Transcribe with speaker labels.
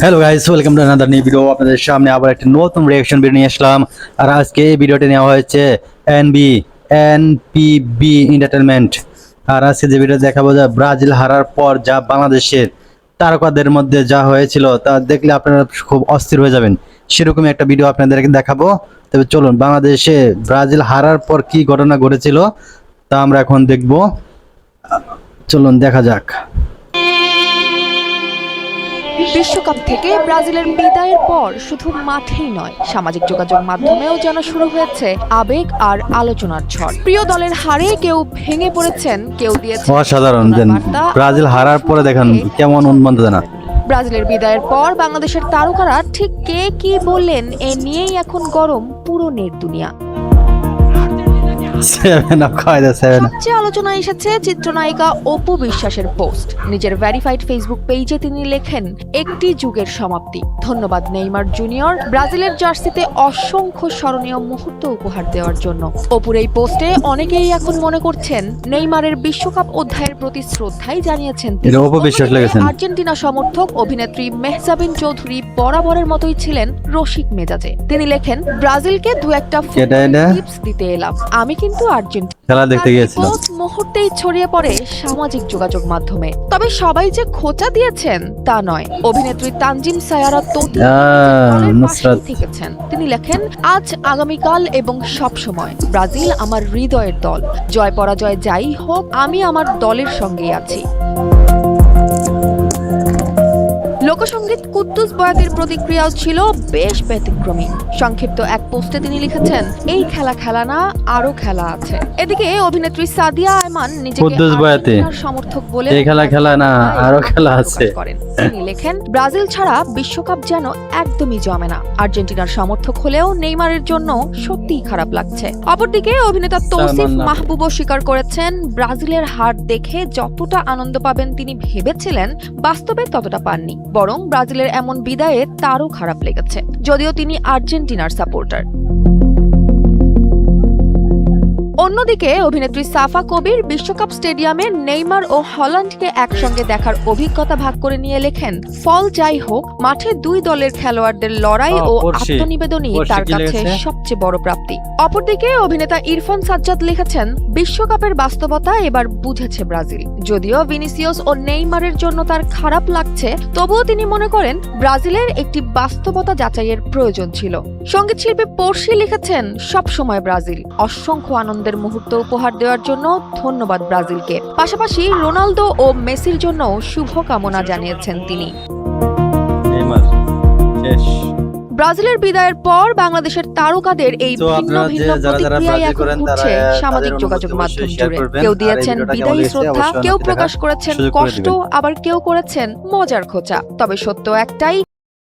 Speaker 1: Hello guys, welcome to another new video. আপনাদের সামনে আবার একটা নতুন রিঅ্যাকশন ভিডিও নিয়ে আসলাম। আর আজকে এই ভিডিওটি নেওয়া হয়েছে এনপিবি এন্টারটেইনমেন্ট। আর আজকে যে ভিডিও দেখাবো, যা ব্রাজিল হারার পর যা বাংলাদেশের তারকাদের মধ্যে যা হয়েছিল তা দেখলে আপনারা খুব অস্থির হয়ে যাবেন, সেরকমই একটা ভিডিও আপনাদেরকে দেখাবো। তবে চলুন, বাংলাদেশে ব্রাজিল হারার পর কি ঘটনা ঘটেছিল তা আমরা এখন দেখবো। চলুন দেখা যাক।
Speaker 2: বিশ্বকাপ থেকে ব্রাজিলের বিদায়ের পর শুধু মাঠেই নয়, সামাজিক যোগাযোগ মাধ্যমেও যেন শুরু হয়েছে আবেগ আর আলোচনার ঝড়। প্রিয় দলের হারে কেউ ভেঙে পড়েছেন, কেউ দিয়েছেন
Speaker 1: অসাধারণ। ব্রাজিল হারার পরে দেখেন কেমন উন্মাদনা।
Speaker 2: ব্রাজিলের বিদায়ের পর বাংলাদেশের তারকারা ঠিক কে কি বললেন, এ নিয়েই এখন গরম পুরো নেট দুনিয়া। সবচেয়ে আলোচনায় এসেছে চিত্রনায়িকা অপু বিশ্বাসের পোস্ট। নিজের ভেরিফাইড ফেসবুক পেজে তিনি লেখেন, একটি যুগের সমাপ্তি, ধন্যবাদ নেইমার জুনিয়র, ব্রাজিলের জার্সিতে অসংখ্য স্মরণীয় মুহূর্ত উপহার দেওয়ার জন্য। অপুর এই পোস্টে অনেকেই এখন মনে করছেন নেইমারের বিশ্বকাপ অধ্যায়ের প্রতি শ্রদ্ধাই জানিয়েছেন। আর্জেন্টিনা সমর্থক অভিনেত্রী মেহজাবিন চৌধুরী বরাবরের মতোই ছিলেন রসিক মেজাজে। তিনি লেখেন, ব্রাজিলকে দু একটা টিপস দিতে এলাম, আমি কিন্তু
Speaker 1: খেলা দেখতে গিয়েছিলাম।
Speaker 2: মুহূর্তেই ছড়িয়ে পড়ে সামাজিক যোগাযোগ মাধ্যমে। তবে সবাই যে খোঁচা দিয়েছেন তা নয়। অভিনেত্রী তানজিম সায়ারা থেকেছেন। তিনি লেখেন, আজ, আগামীকাল এবং সব সময় ব্রাজিল আমার হৃদয়ের দল। জয় পরাজয় যাই হোক, আমি আমার দলের সঙ্গেই আছি। লোকসঙ্গীত কুদ্দুস বয়াতির প্রতিক্রিয়াও ছিল বেশ ব্যতিক্রমী। সংক্ষিপ্ত এক পোস্টে তিনি লিখেছেন, এই খেলা না, আরো খেলা আছে। এদিকে অভিনেত্রী সাদিয়া আয়মান নিজেকে সমর্থক বলে
Speaker 1: খেলা না, আরো খেলা আছে
Speaker 2: করেন। তিনি লেখেন, ব্রাজিল ছাড়া বিশ্বকাপ যেন একদমই জমে না। আর্জেন্টিনার সমর্থক হলেও নেইমারের জন্য সত্যিই খারাপ লাগছে। অপরদিকে অভিনেতা তৌসিফ মাহবুবও স্বীকার করেছেন, ব্রাজিলের হার দেখে যতটা আনন্দ পাবেন তিনি ভেবেছিলেন, বাস্তবে ততটা পাননি। বরং ব্রাজিলের এমন বিদায়ে তারও খারাপ লেগেছে, যদিও তিনি আর্জেন্টিনার সাপোর্টার। অন্যদিকে অভিনেত্রী সাফা কবির বিশ্বকাপ স্টেডিয়ামে নেইমার ও হল্যান্ডকে একসঙ্গে দেখার অভিজ্ঞতা ভাগ করে নিয়ে লেখেন, ফল যাই হোক, মাঠে দুই দলের খেলোয়াড়দের লড়াই ও আত্মনিবেদনই তার কাছে সবচেয়ে বড় প্রাপ্তি। অপরদিকে অভিনেতা ইরফান সাজ্জাদ লিখেছেন, বিশ্বকাপের বাস্তবতা এবার বুঝেছে ব্রাজিল। যদিও ভিনিসিয়াস ও নেইমারের জন্য তার খারাপ লাগছে, তবুও তিনি মনে করেন ব্রাজিলের একটি বাস্তবতা যাচাইয়ের প্রয়োজন ছিল। সঙ্গীত শিল্পী পড়শি লিখেছেন, সব সময় ব্রাজিল, অসংখ্য আনন্দের মুহূর্ত উপহার দেওয়ার জন্য ধন্যবাদ ব্রাজিলকে। পাশাপাশি রোনালদো ও মেসির জন্য শুভকামনা জানিয়েছেন তিনি। ব্রাজিলের বিদায়ের পর বাংলাদেশের তারকাদের এই ভিন্ন ভিন্ন প্রতিক্রিয়াই এখন ঘটছে সামাজিক যোগাযোগ মাধ্যম জুড়ে। কেউ দিয়েছেন বিদায়ী শ্রদ্ধা, কেউ প্রকাশ করেছেন কষ্ট, আবার কেউ করেছেন মজার খোঁচা। তবে সত্য একটাই,